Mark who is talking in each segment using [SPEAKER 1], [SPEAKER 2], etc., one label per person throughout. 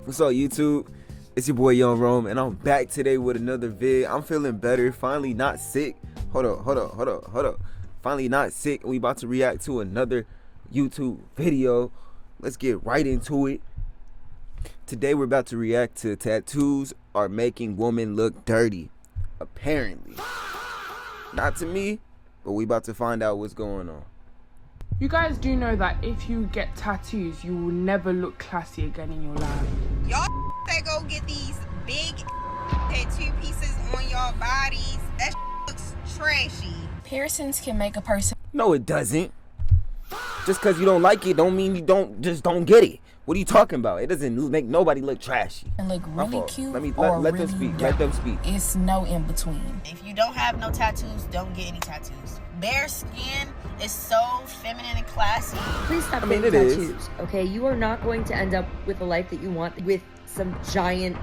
[SPEAKER 1] What's up, YouTube? It's your boy Young Rome, and I'm back today with another vid. I'm feeling better, finally not sick. Hold up. Finally not sick, and we about to react to another YouTube video. Let's get right into it. Today we're about to react to tattoos are making women look dirty. Apparently. Not to me, but we about to find out what's going on.
[SPEAKER 2] You guys do know that if you get tattoos, you will never look classy again in your life.
[SPEAKER 3] Y'all say go get these big tattoo pieces on your bodies. That looks trashy.
[SPEAKER 4] Piercings can make a person.
[SPEAKER 1] No, it doesn't. Just because you don't like it don't mean you don't get it. What are you talking about? It doesn't make nobody look trashy.
[SPEAKER 4] And look really cute.
[SPEAKER 1] Let them speak. Let them speak.
[SPEAKER 4] It's no in between.
[SPEAKER 3] If you don't have no tattoos, don't get any tattoos. Bare skin is so feminine and classy.
[SPEAKER 5] Please stop getting tattoos, okay? You are not going to end up with the life that you want with some giant...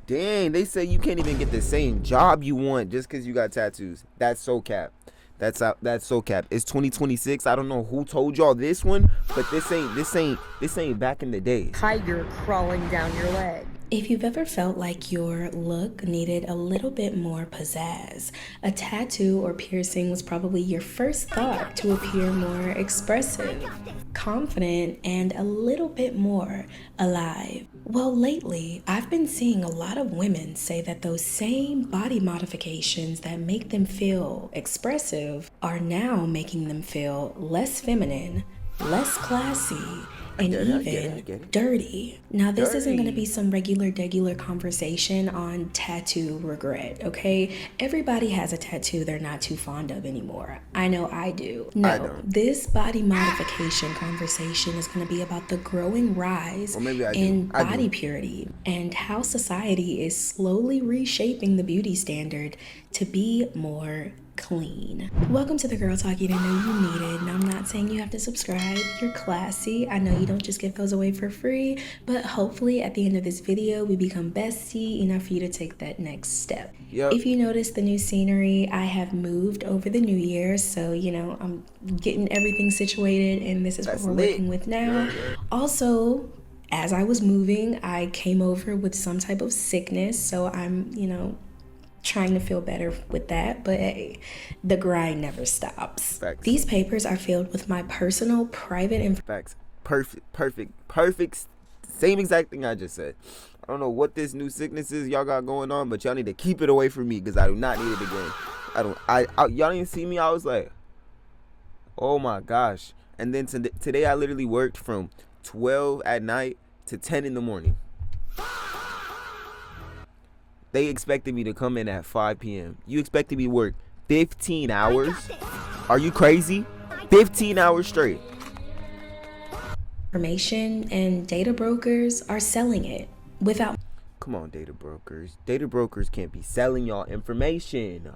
[SPEAKER 1] Dang, they say you can't even get the same job you want just because you got tattoos. That's so cap. That's so cap. It's 2026. I don't know who told y'all this one, but this ain't back in the days.
[SPEAKER 5] Tiger crawling down your leg.
[SPEAKER 6] If you've ever felt like your look needed a little bit more pizzazz, a tattoo or piercing was probably your first thought to appear more expressive, confident, and a little bit more alive. Well, lately, I've been seeing a lot of women say that those same body modifications that make them feel expressive are now making them feel less feminine, less classy, and even dirty. Now, this isn't going to be some regular conversation on tattoo regret, okay? Everybody has a tattoo they're not too fond of anymore. I know I do. No, this body modification conversation is going to be about the growing rise in body purity and how society is slowly reshaping the beauty standard to be more clean. Welcome to the Girl Talk you didn't know you needed. Now, I'm not saying you have to subscribe. You're classy. I know you don't just give those away for free, but hopefully at the end of this video, we become bestie enough for you to take that next step. Yep. If you notice the new scenery, I have moved over the new year, so you know I'm getting everything situated, and this is what we're working with now. Also, as I was moving, I came over with some type of sickness, so I'm, trying to feel better with that, but hey, the grind never stops. Facts. These papers are filled with my personal private information.
[SPEAKER 1] Facts. Perfect. Same exact thing I just said. I don't know what this new sickness is y'all got going on, but y'all need to keep it away from me because I do not need it again. Y'all didn't see me. I was like, oh my gosh. And then today I literally worked from 12 at night to 10 in the morning. They expected me to come in at 5 p.m. You expected me to work 15 hours? Are you crazy? 15 hours straight.
[SPEAKER 6] Information and data brokers are selling it without...
[SPEAKER 1] Come on, data brokers. Data brokers can't be selling y'all information.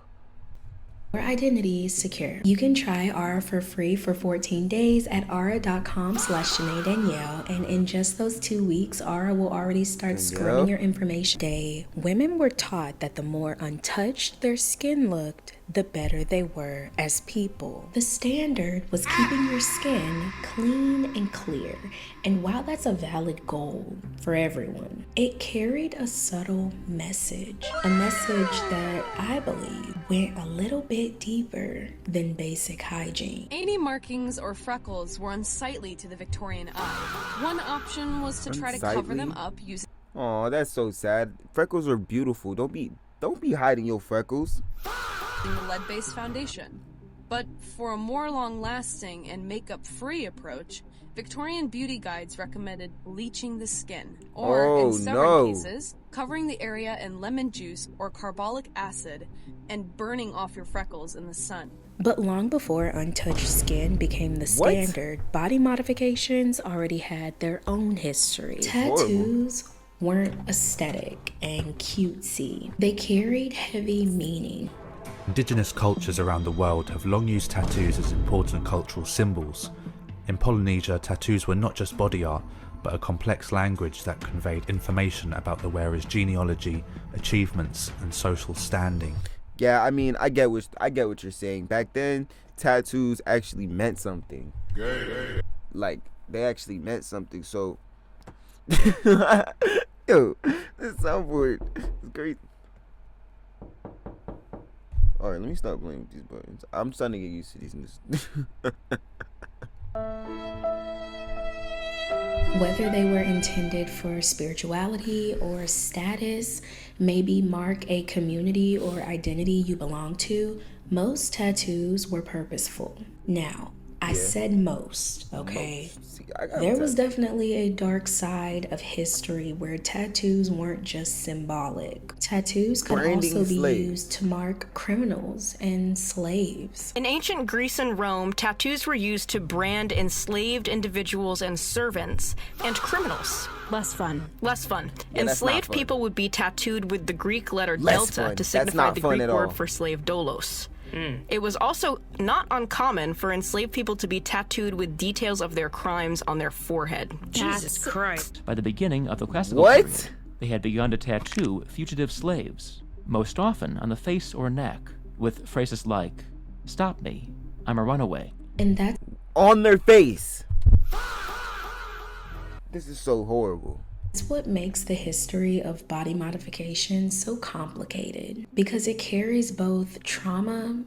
[SPEAKER 6] Your identity is secure. You can try Aura for free for 14 days at aura.com/Shanae Danielle, and in just those 2 weeks, Aura will already start scrubbing your information. Women were taught that the more untouched their skin looked, the better they were as people. The standard was keeping your skin clean and clear, and while that's a valid goal for everyone, it carried a subtle message. A message that I believe went a little bit deeper than basic hygiene.
[SPEAKER 7] Any markings or freckles were unsightly to the Victorian eye. One option was to try to cover them up using...
[SPEAKER 1] Oh, that's so sad. Freckles are beautiful. Don't be hiding your freckles.
[SPEAKER 7] ...the lead-based foundation. But for a more long-lasting and makeup-free approach, Victorian beauty guides recommended bleaching the skin, or in several cases, covering the area in lemon juice or carbolic acid and burning off your freckles in the sun.
[SPEAKER 6] But long before untouched skin became the standard, body modifications already had their own history. Tattoos weren't aesthetic and cutesy. They carried heavy meaning.
[SPEAKER 8] Indigenous cultures around the world have long used tattoos as important cultural symbols. In Polynesia, tattoos were not just body art, but a complex language that conveyed information about the wearer's genealogy, achievements, and social standing.
[SPEAKER 1] Yeah, I mean, I get what you're saying. Back then, tattoos actually meant something. Like, they actually meant something. So, Yo, this soundboard is crazy. All right, let me stop playing with these buttons. I'm starting to get used to these.
[SPEAKER 6] Whether they were intended for spirituality or status, maybe mark a community or identity you belong to, most tattoos were purposeful. Now, I said most, okay?
[SPEAKER 1] See,
[SPEAKER 6] there was definitely a dark side of history where tattoos weren't just symbolic. Tattoos could also be used to mark criminals and slaves.
[SPEAKER 9] In ancient Greece and Rome, tattoos were used to brand enslaved individuals and servants and criminals.
[SPEAKER 10] Less fun.
[SPEAKER 1] Yeah,
[SPEAKER 9] Enslaved people would be tattooed with the Greek letter delta to signify the Greek word for slave, doulos. It was also not uncommon for enslaved people to be tattooed with details of their crimes on their forehead.
[SPEAKER 10] Jesus Christ.
[SPEAKER 11] By the beginning of the classical period, they had begun to tattoo fugitive slaves, most often on the face or neck, with phrases like, "Stop me, I'm a runaway."
[SPEAKER 6] And that's
[SPEAKER 1] on their face. This is so horrible.
[SPEAKER 6] It's what makes the history of body modification so complicated, because it carries both trauma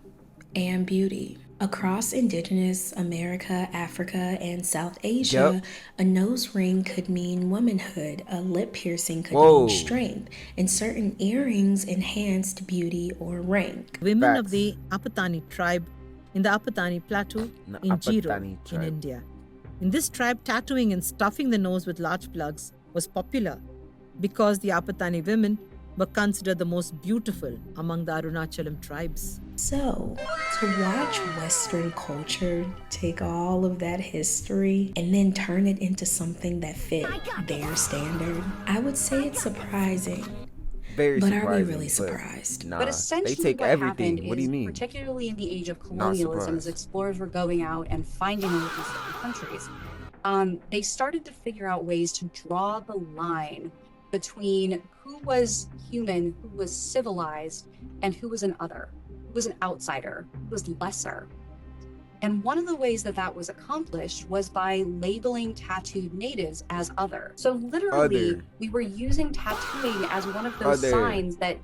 [SPEAKER 6] and beauty. Across indigenous America, Africa, and South Asia, a nose ring could mean womanhood, a lip piercing could mean strength, and certain earrings enhanced beauty or rank.
[SPEAKER 10] Women of the Apatani tribe in the Apatani Plateau in Jiro in India. In this tribe, tattooing and stuffing the nose with large plugs was popular because the Apatani women were considered the most beautiful among the Arunachalam tribes.
[SPEAKER 6] So, to watch Western culture take all of that history and then turn it into something that fit their standard, I would say it's surprising.
[SPEAKER 1] Very
[SPEAKER 6] but
[SPEAKER 1] surprising,
[SPEAKER 6] are we really surprised?
[SPEAKER 1] Nah,
[SPEAKER 12] But essentially
[SPEAKER 1] they take
[SPEAKER 12] what
[SPEAKER 1] everything.
[SPEAKER 12] happened
[SPEAKER 1] What do you
[SPEAKER 12] is,
[SPEAKER 1] mean?
[SPEAKER 12] particularly in the age of colonialism, as explorers were going out and finding all of these different countries, they started to figure out ways to draw the line between who was human, who was civilized, and who was an other, who was an outsider, who was lesser. And one of the ways that that was accomplished was by labeling tattooed natives as other. So literally, we were using tattooing as one of those signs that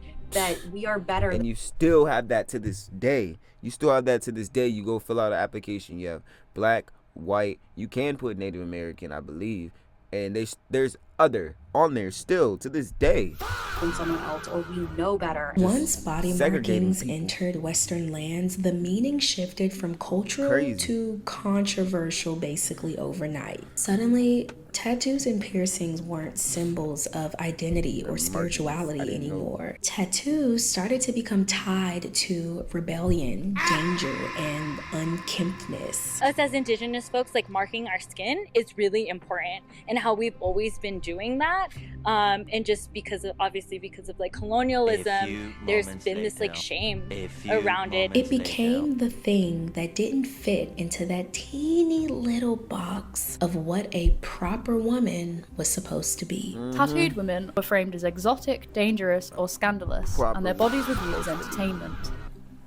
[SPEAKER 12] we are better.
[SPEAKER 1] And you still have that to this day. You still have that to this day. You go fill out an application. You have black, white. You can put Native American, I believe. And there's other on there still to this day.
[SPEAKER 12] Than someone else, or we know better.
[SPEAKER 6] Once body markings entered Western lands, the meaning shifted from cultural to controversial basically overnight. Suddenly, tattoos and piercings weren't symbols of identity or spirituality anymore. Tattoos started to become tied to rebellion, danger, and unkemptness.
[SPEAKER 13] Us as indigenous folks, like marking our skin is really important, and how we've always been doing that. And just because of, obviously because of like colonialism, there's been this like shame around it.
[SPEAKER 6] It became the thing that didn't fit into that teeny little box of what a proper woman was supposed to be.
[SPEAKER 14] Tattooed women were framed as exotic, dangerous, or scandalous, and their bodies were viewed as entertainment.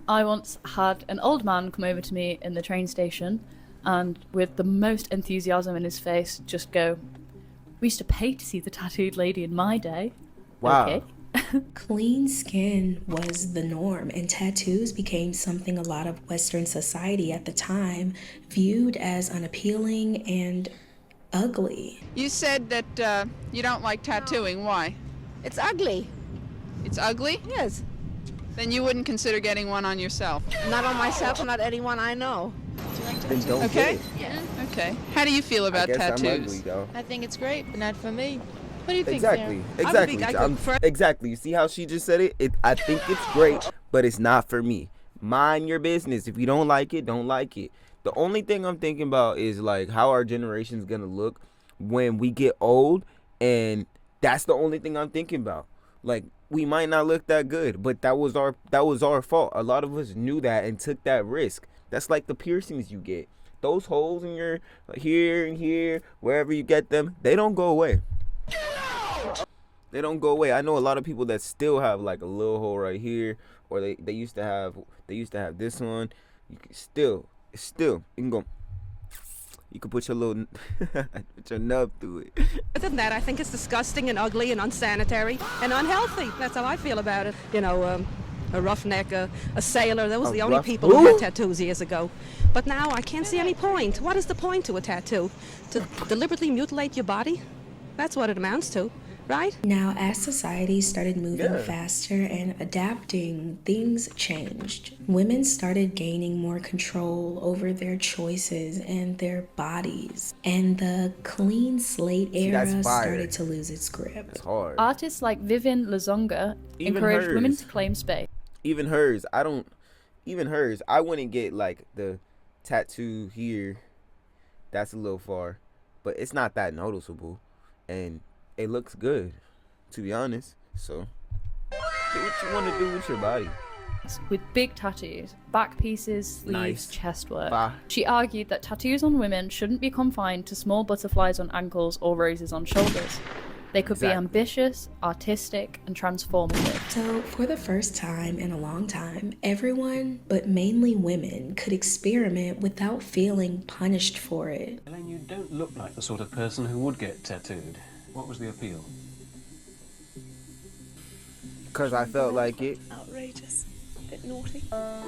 [SPEAKER 14] I once had an old man come over to me in the train station and with the most enthusiasm in his face just go, "We used to pay to see the tattooed lady in my day."
[SPEAKER 1] Wow.
[SPEAKER 14] Okay.
[SPEAKER 6] Clean skin was the norm, and tattoos became something a lot of Western society at the time viewed as unappealing and ugly.
[SPEAKER 15] You said that you don't like tattooing. Why?
[SPEAKER 16] It's ugly.
[SPEAKER 15] It's ugly?
[SPEAKER 16] Yes.
[SPEAKER 15] Then you wouldn't consider getting one on yourself?
[SPEAKER 16] Not on myself and not anyone I know.
[SPEAKER 1] Then don't
[SPEAKER 15] Okay.
[SPEAKER 1] get it.
[SPEAKER 16] Yeah.
[SPEAKER 15] Okay. How do you feel about
[SPEAKER 1] I guess
[SPEAKER 15] tattoos?
[SPEAKER 1] I'm ugly, though.
[SPEAKER 16] I think it's great, but not for me. What do you think,
[SPEAKER 1] Exactly.
[SPEAKER 16] Sarah?
[SPEAKER 1] Exactly. Exactly. You see how she just said it? I think it's great, but it's not for me. Mind your business. If you don't like it, don't like it. The only thing I'm thinking about is like how our generation's gonna look when we get old, and that's the only thing I'm thinking about. Like, we might not look that good, but that was our fault. A lot of us knew that and took that risk. That's like the piercings you get. Those holes in your here and here, wherever you get them, they don't go away. They don't go away. I know a lot of people that still have like a little hole right here, or they used to have this one. You can still you can go. You could put your little put your nub through it.
[SPEAKER 17] Other than that, I think it's disgusting and ugly and unsanitary and unhealthy. That's how I feel about it. You know, a roughneck, a sailor, those were the only people who had tattoos years ago. But now I can't see any point. What is the point to a tattoo? To deliberately mutilate your body? That's what it amounts to. Right?
[SPEAKER 6] Now, as society started moving faster and adapting, things changed. Women started gaining more control over their choices and their bodies. And the clean slate era started to lose its grip.
[SPEAKER 1] That's hard.
[SPEAKER 14] Artists like Vivian Lizonga encouraged women to claim space.
[SPEAKER 1] Even hers, I wouldn't get like the tattoo here. That's a little far. But it's not that noticeable. And it looks good, to be honest. So, do what you want to do with your body.
[SPEAKER 14] With big tattoos, back pieces, sleeves,
[SPEAKER 1] Nice.
[SPEAKER 14] chest work.
[SPEAKER 1] Bah.
[SPEAKER 14] She argued that tattoos on women shouldn't be confined to small butterflies on ankles or roses on shoulders. They could be ambitious, artistic, and transformative.
[SPEAKER 6] So, for the first time in a long time, everyone, but mainly women, could experiment without feeling punished for it.
[SPEAKER 18] Elaine, you don't look like the sort of person who would get tattooed. What was the appeal?
[SPEAKER 1] Because I felt like it.
[SPEAKER 19] Outrageous. A bit naughty.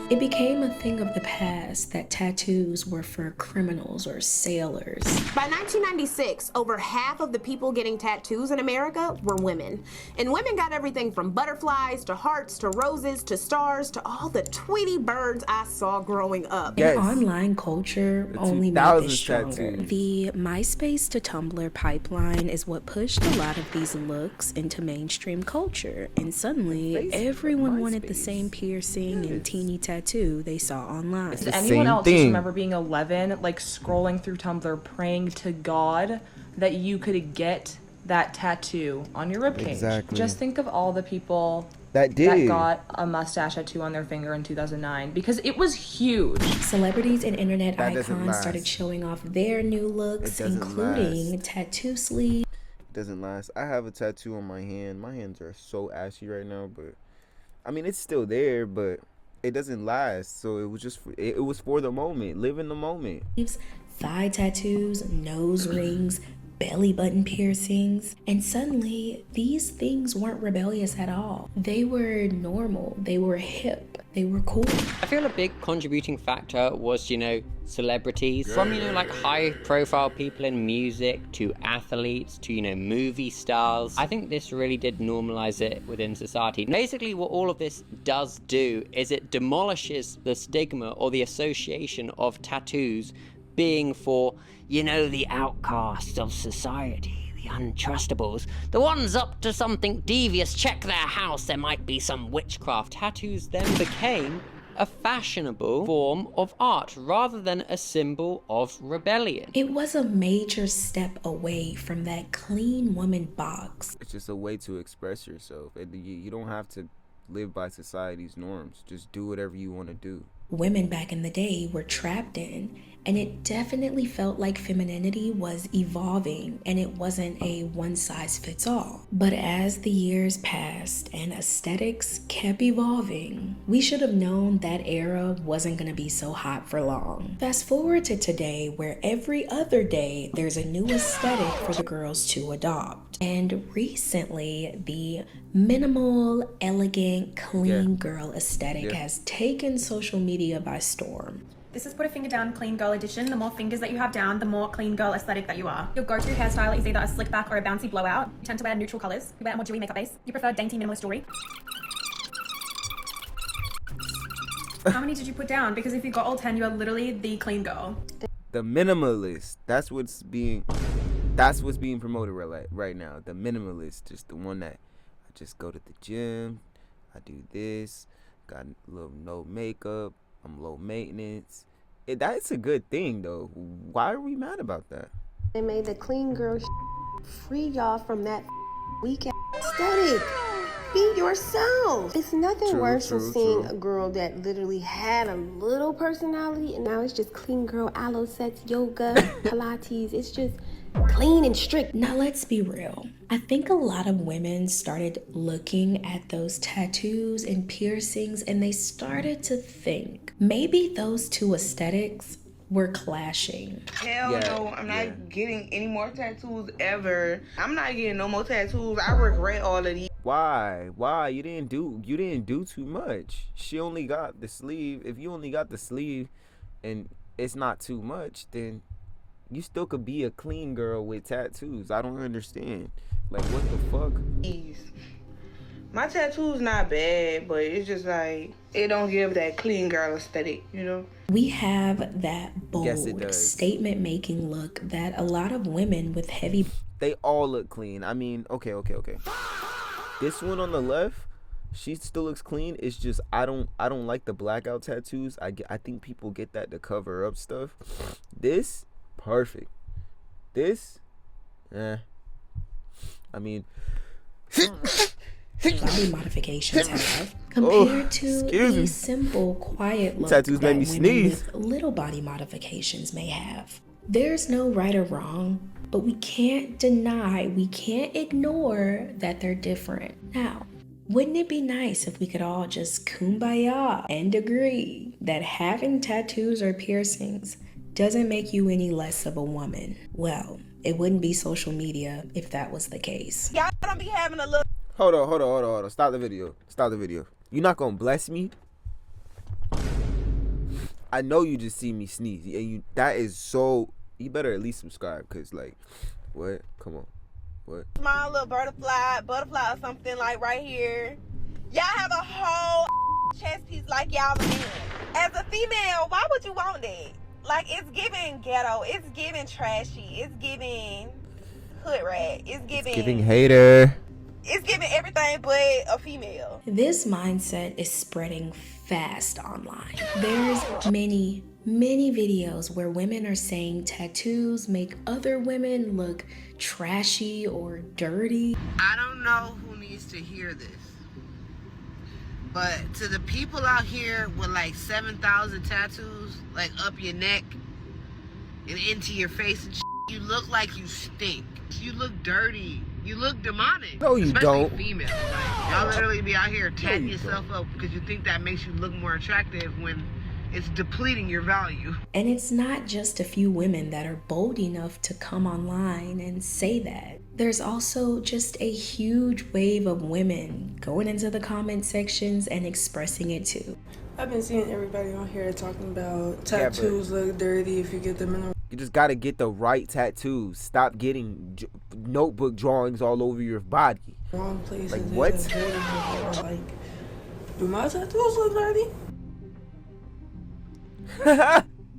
[SPEAKER 6] It became a thing of the past that tattoos were for criminals or sailors.
[SPEAKER 20] By 1996, over half of the people getting tattoos in America were women. And women got everything from butterflies to hearts to roses to stars to all the Tweety birds I saw growing up.
[SPEAKER 6] And online culture only made this stronger. The MySpace to Tumblr pipeline is what pushed a lot of these looks into mainstream culture. And suddenly, everyone wanted the same piercing and teeny tattoo they saw online.
[SPEAKER 21] Does anyone else just remember being 11, like scrolling through Tumblr, praying to God that you could get that tattoo on your ribcage?
[SPEAKER 1] Exactly.
[SPEAKER 21] Just think of all the people
[SPEAKER 1] that
[SPEAKER 21] got a mustache tattoo on their finger in 2009, because it was huge.
[SPEAKER 6] Celebrities and internet icons started showing off their new looks, including tattoo sleeves.
[SPEAKER 1] It doesn't last. I have a tattoo on my hand. My hands are so ashy right now, but I mean, it's still there, but it doesn't last. So it was just, it was for the moment. Live in the moment.
[SPEAKER 6] Thigh tattoos, nose rings, belly button piercings. And suddenly, these things weren't rebellious at all. They were normal. They were hip. They were cool.
[SPEAKER 22] I feel a big contributing factor was, celebrities. From, like high-profile people in music to athletes to, movie stars. I think this really did normalize it within society. Basically, what all of this does do is it demolishes the stigma or the association of tattoos being for, the outcasts of society, the untrustables, the ones up to something devious. Check their house, there might be some witchcraft. Tattoos then became a fashionable form of art rather than a symbol of rebellion.
[SPEAKER 6] It was a major step away from that clean woman box.
[SPEAKER 1] It's just a way to express yourself. You don't have to live by society's norms. Just do whatever you want to do.
[SPEAKER 6] Women back in the day were trapped in, and it definitely felt like femininity was evolving and it wasn't a one-size-fits-all. But as the years passed and aesthetics kept evolving, we should have known that era wasn't gonna be so hot for long. Fast forward to today, where every other day there's a new aesthetic for the girls to adopt. And recently, the minimal, elegant, clean girl aesthetic has taken social media by storm.
[SPEAKER 23] This is Put a Finger Down Clean Girl edition. The more fingers that you have down, the more clean girl aesthetic that you are. Your go-to hairstyle is either a slick back or a bouncy blowout. You tend to wear neutral colors. You wear a more dewy makeup base. You prefer dainty minimalist jewelry. How many did you put down? Because if you got all 10, you are literally the clean girl.
[SPEAKER 1] The minimalist. That's what's being promoted right now. The minimalist, just the one that I just go to the gym, I do this, got a little no makeup, I'm low maintenance. That's a good thing though. Why are we mad about that?
[SPEAKER 24] They made the clean girl free y'all from that weak aesthetic. Be yourself. It's nothing worse than seeing a girl that literally had a little personality and now it's just clean girl, aloe sex, yoga, Pilates. It's just clean and strict.
[SPEAKER 6] Now let's be real. I think a lot of women started looking at those tattoos and piercings and they started to think maybe those two aesthetics were clashing.
[SPEAKER 2] Hell no, I'm not getting any more tattoos ever. I'm not getting no more tattoos. I regret all of these.
[SPEAKER 1] Why? You didn't do too much. She only got the sleeve. If you only got the sleeve and it's not too much, then you still could be a clean girl with tattoos. I don't understand. Like, what the fuck?
[SPEAKER 2] My tattoo's not bad, but it's just like, it don't give that clean girl aesthetic, you know?
[SPEAKER 6] We have that bold, statement-making look that a lot of women with heavy...
[SPEAKER 1] They all look clean. I mean, okay. This one on the left, she still looks clean. It's just I don't like the blackout tattoos. I think people get that to cover up stuff. This, perfect. This, I mean...
[SPEAKER 6] body modifications have compared to the simple, quiet look
[SPEAKER 1] tattoos
[SPEAKER 6] that
[SPEAKER 1] made me
[SPEAKER 6] women
[SPEAKER 1] sneeze.
[SPEAKER 6] with little body modifications may have. There's no right or wrong, but we can't ignore that they're different. Now, wouldn't it be nice if we could all just kumbaya and agree that having tattoos or piercings doesn't make you any less of a woman? Well, it wouldn't be social media if that was the case.
[SPEAKER 2] Y'all don't be having a look.
[SPEAKER 1] Hold on. Stop the video. You're not gonna bless me? I know you just see me sneeze. And that is so... You better at least subscribe, because, like, what? Come on. What?
[SPEAKER 2] Small little butterfly or something, like, right here. Y'all have a whole chest piece like y'all men. As a female, why would you want that? Like, it's giving ghetto. It's giving trashy. It's giving hood rat. It's giving
[SPEAKER 1] hater.
[SPEAKER 2] It's giving everything but a female.
[SPEAKER 6] This mindset is spreading fast online. There's many videos where women are saying tattoos make other women look trashy or dirty.
[SPEAKER 2] I don't know who needs to hear this, but to the people out here with like 7,000 tattoos, like up your neck and into your face and shit, you look like you stink. You look dirty. You look demonic.
[SPEAKER 1] No, you
[SPEAKER 2] especially
[SPEAKER 1] don't.
[SPEAKER 2] Female. Like, y'all literally be out here tatting yourself up because you think that makes you look more attractive when it's depleting your value.
[SPEAKER 6] And it's not just a few women that are bold enough to come online and say that. There's also just a huge wave of women going into the comment sections and expressing it too.
[SPEAKER 3] I've been seeing everybody on here talking about tattoos look dirty if you get them in the...
[SPEAKER 1] You just gotta get the right tattoos. Stop getting notebook drawings all over your body.
[SPEAKER 3] Wrong places.
[SPEAKER 1] Like, what?
[SPEAKER 3] Like, do my tattoos look dirty?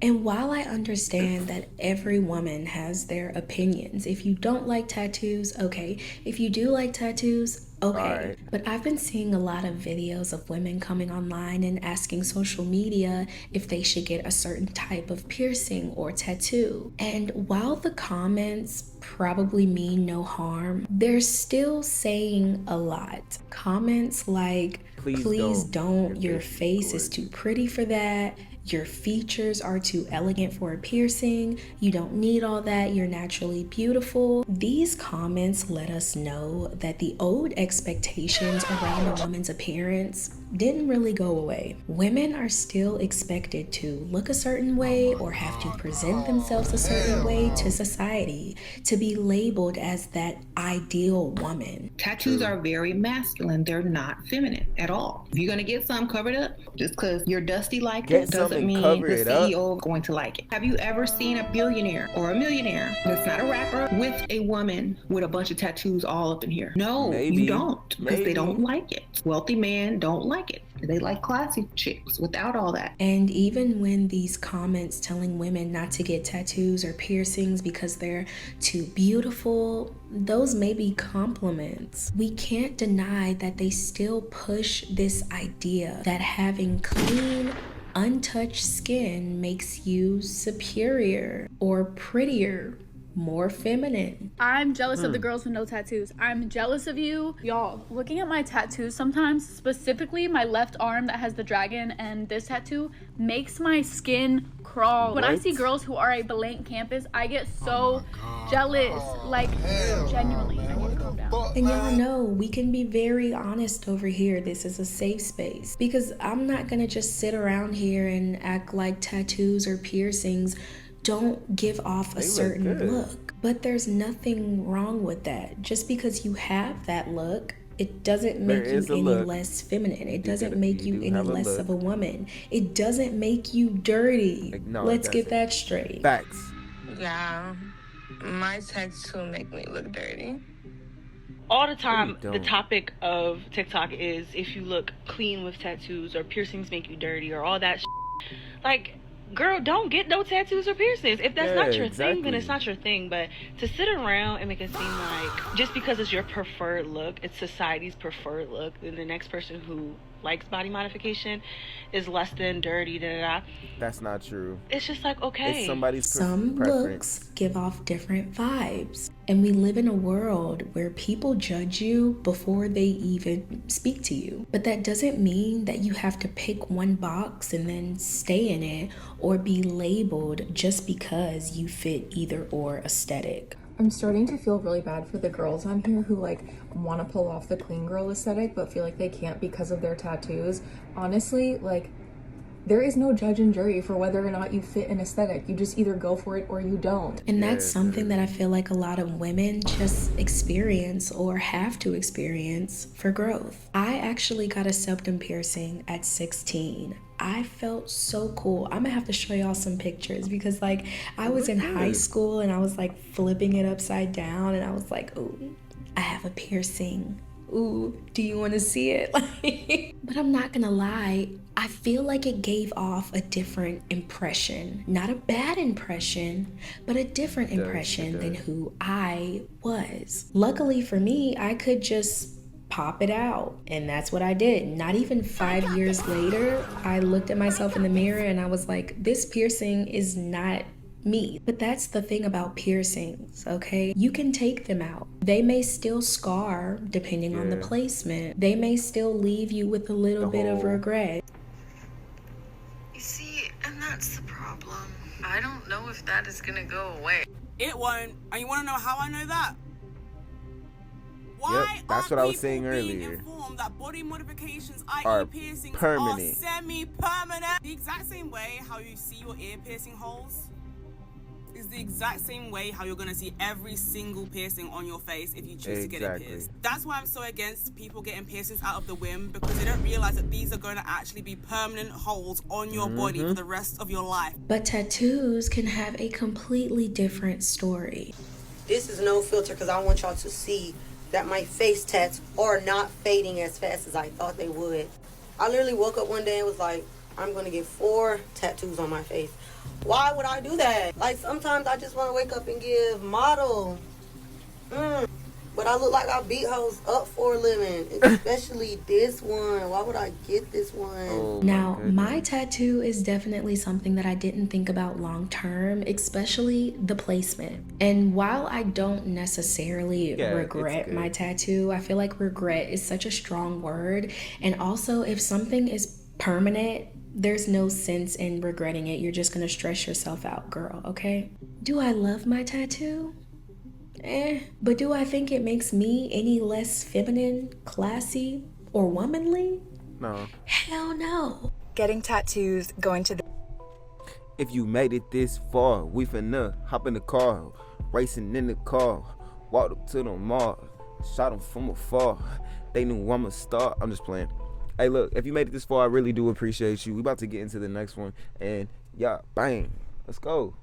[SPEAKER 6] And while I understand that every woman has their opinions, if you don't like tattoos, okay. If you do like tattoos, okay. Right. But I've been seeing a lot of videos of women coming online and asking social media if they should get a certain type of piercing or tattoo. And while the comments probably mean no harm, they're still saying a lot. Comments like, please don't. Your face is too pretty for that. Your features are too elegant for a piercing. You don't need all that. You're naturally beautiful. These comments let us know that the old expectations around a woman's appearance didn't really go away. Women are still expected to look a certain way or have to present themselves a certain way to society to be labeled as that ideal woman.
[SPEAKER 4] Tattoos are very masculine. They're not feminine at all. If you're gonna get some covered up, just because you're dusty like it doesn't mean the CEO is going to like it. Have you ever seen a billionaire or a millionaire that's not a rapper with a woman with a bunch of tattoos all up in here? No, you don't, because they don't like it. Wealthy men don't like it. They like classy chicks without all that.
[SPEAKER 6] And even when these comments telling women not to get tattoos or piercings because they're too beautiful, those may be compliments. We can't deny that they still push this idea that having clean, untouched skin makes you superior or prettier, more feminine.
[SPEAKER 5] I'm jealous of the girls with no tattoos. I'm jealous of you. Y'all, looking at my tattoos sometimes, specifically my left arm that has the dragon and this tattoo, makes my skin crawl. When I see girls who are a blank canvas, I get so jealous. Like, genuinely, I need to calm down.
[SPEAKER 6] And y'all know we can be very honest over here. This is a safe space because I'm not gonna just sit around here and act like tattoos or piercings don't give off a certain look. But there's nothing wrong with that. Just because you have that look, it doesn't make you any less feminine. It doesn't make you any less of a woman. It doesn't make you dirty. Let's get that straight.
[SPEAKER 1] Facts.
[SPEAKER 7] Yeah, my tattoo make me look dirty.
[SPEAKER 8] All the time, the topic of TikTok is if you look clean with tattoos or piercings make you dirty or all that like, girl, don't get no tattoos or piercings. If that's not your thing, then it's not your thing. But to sit around and make it seem like just because it's your preferred look, it's society's preferred look, then the next person who likes body modification is less than dirty,
[SPEAKER 1] that's not true.
[SPEAKER 8] It's just like, okay,
[SPEAKER 1] it's somebody's
[SPEAKER 6] some
[SPEAKER 1] preference.
[SPEAKER 6] Looks give off different vibes, and we live in a world where people judge you before they even speak to you. But that doesn't mean that you have to pick one box and then stay in it or be labeled just because you fit either or aesthetic.
[SPEAKER 9] I'm starting to feel really bad for the girls on here who like want to pull off the clean girl aesthetic but feel like they can't because of their tattoos. Honestly, like, there is no judge and jury for whether or not you fit an aesthetic. You just either go for it or you don't.
[SPEAKER 6] And that's something that I feel like a lot of women just experience or have to experience for growth. I actually got a septum piercing at 16. I felt so cool. I'm gonna have to show y'all some pictures because like I was in high school and I was like flipping it upside down and I was like, ooh, I have a piercing. Ooh, do you want to see it? But I'm not gonna lie, I feel like it gave off a different impression. Not a bad impression, but a different impression than who I was. Luckily for me, I could just pop it out, and that's what I did. Not even 5 years later, I looked at myself in the mirror and I was like, this piercing is not me. But that's the thing about piercings, okay? You can take them out. They may still scar depending on the placement. They may still leave you with a little bit of regret.
[SPEAKER 11] You see, and that's the problem. I don't know if that is gonna go away.
[SPEAKER 25] It won't. And you wanna know how I know that? Why
[SPEAKER 1] yep, that's what I was saying earlier.
[SPEAKER 25] That body modifications,
[SPEAKER 1] are
[SPEAKER 25] piercings,
[SPEAKER 1] permanent.
[SPEAKER 25] Are semi-permanent. The exact same way how you see your ear piercing holes is the exact same way how you're gonna see every single piercing on your face if you choose to get it pierced. That's why I'm so against people getting piercings out of the whim, because they don't realize that these are gonna actually be permanent holes on your body for the rest of your life.
[SPEAKER 6] But tattoos can have a completely different story.
[SPEAKER 26] This is no filter because I want y'all to see that my face tats are not fading as fast as I thought they would. I literally woke up one day and was like, I'm gonna get 4 tattoos on my face. Why would I do that? Like, sometimes I just want to wake up and give model. But I look like I beat hoes up for a living, especially this one. Why would I get this one?
[SPEAKER 6] Now, my tattoo is definitely something that I didn't think about long term, especially the placement. And while I don't necessarily regret my tattoo, I feel like regret is such a strong word. And also, if something is permanent, there's no sense in regretting it. You're just gonna stress yourself out, girl, okay? Do I love my tattoo? But do I think it makes me any less feminine, classy, or womanly?
[SPEAKER 1] No.
[SPEAKER 6] Hell no.
[SPEAKER 27] Getting tattoos, going to the...
[SPEAKER 1] If you made it this far, we finna hop in the car, racing in the car, walked up to the mall, shot them from afar. They knew I'm a star. I'm just playing. Hey, look, if you made it this far, I really do appreciate you. We about to get into the next one, and yeah, bang, let's go.